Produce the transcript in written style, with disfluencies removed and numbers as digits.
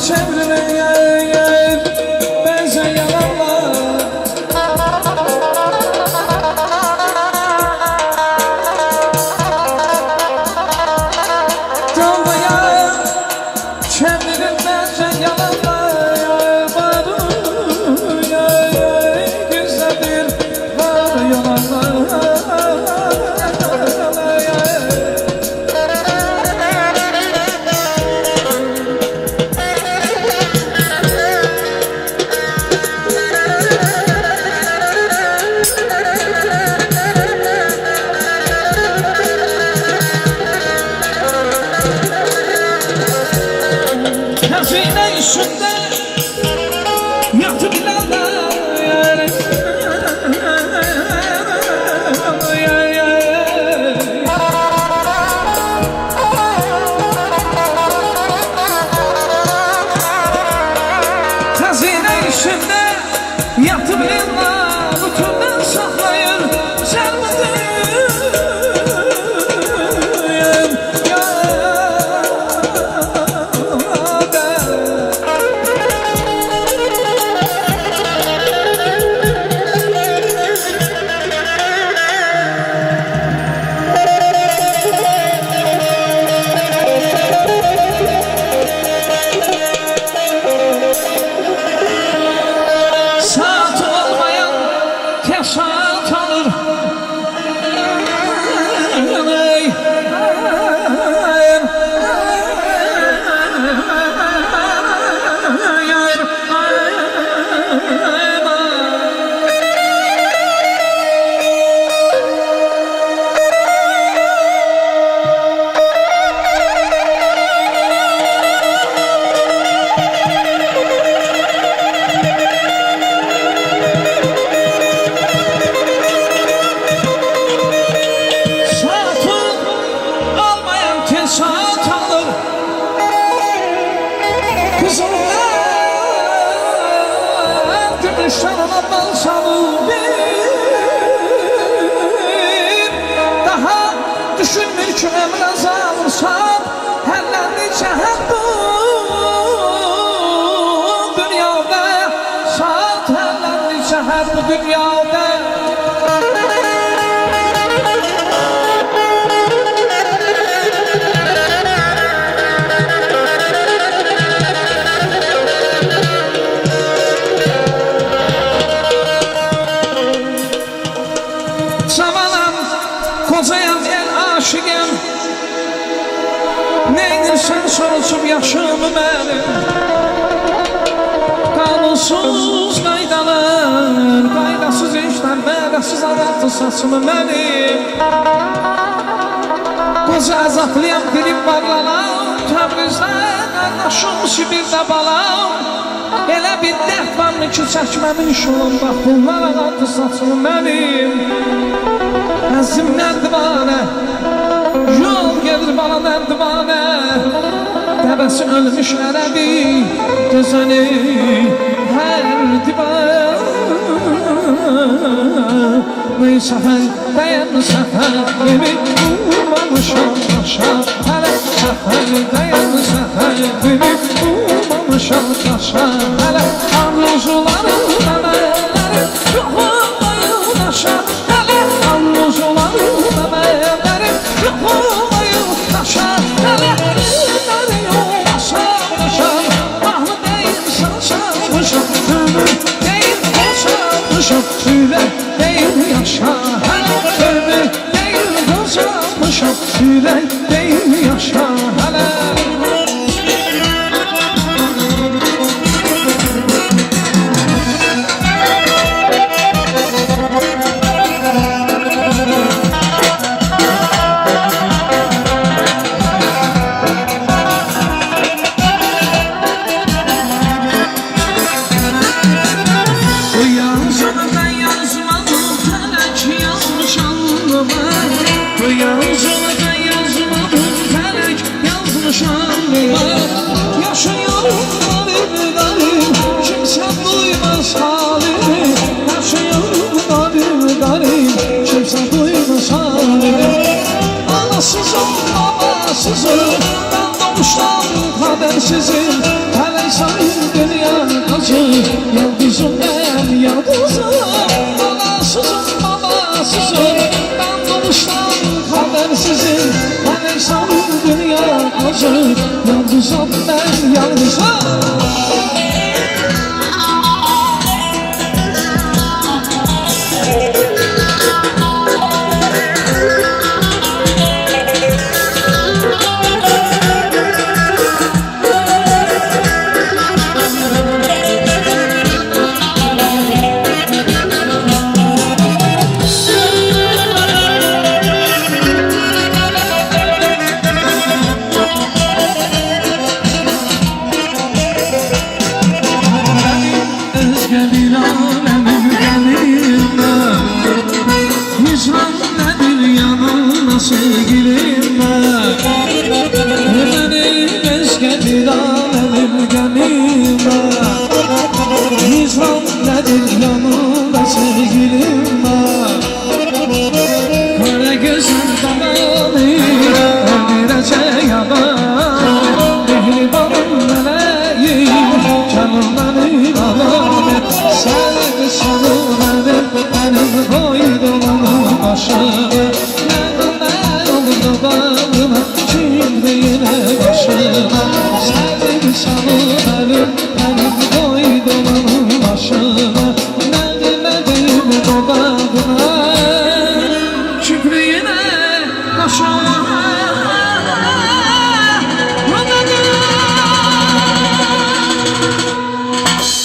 çevrilir benzer yalanlar. Dalgaya çevrilir benzer yalanlar. Var güzeldir var yalanlar. Hazine üstünde yaktı bilallar. Hazine üstünde yaktı bilallar. Bütünden saklayın sarmadığım. Saat olmayan saat alır. Saat alır kızıllar gümüşlerine bal salır. Daha düşünmür ki ömre zalırsam hellendi cehet bu dünyada. Saat hellendi cehet bu dünyada. Zamanım kocayam el aşıqım. Neydirsən sorulsub yaşımı mənim. Qanunsuz qaydalar, qaydasız işlər, mədəsiz aradı saçımı mənim. Qoca əzaqlıyam, dilim varlalam. Təbrizdə qardaşım Sibirdə balam. Elə bir dərd varmı ki çəkməmiş olum. Bax bunlar aradı saçımı mənim. Əzim nərdivanə, yol gedir bana nərdivanə. Dəbəsi ölmüş ərəbi, gözəni hər divan. Ney səfər, dəyən səfər, kimi ummamışam taşa. Hələ səfər, dəyən səfər, kimi ummamışam taşa. Hələ arzularım, əməllərim, yoxlayım taşa. Arzularım, əməllərim, yoxlayım taşa. Hələ günlərim aşamışam, mahlı deyil saçamışam. Ömür deyil boşamışam, sürək deyil yaşa. Hələ ömür deyil boşamışam, sürək deyil yaşa. Hələ yaşıyorum garip garip, kimse duymaz halimi. Yaşıyorum garip garip, kimse duymaz halimi. Anasızım babasızım, ben doğuştan kadersizim. Hele Perişan dünya acı Yıldızım ben yıldızım Anasızım babasızım Ben doğuştan habersizim Perişan dünya acı Yıldızım ben yıldızım Sevgilim benim eski bir alemin gemime Hicran nedir yanımda sevgilim Kara gözüm damanı öldürece yaban Mehribanım meleğim canım benim alamem Sen canım benim koydum onu başıma Bağlıma, şimdi yine başıma Sevdim sana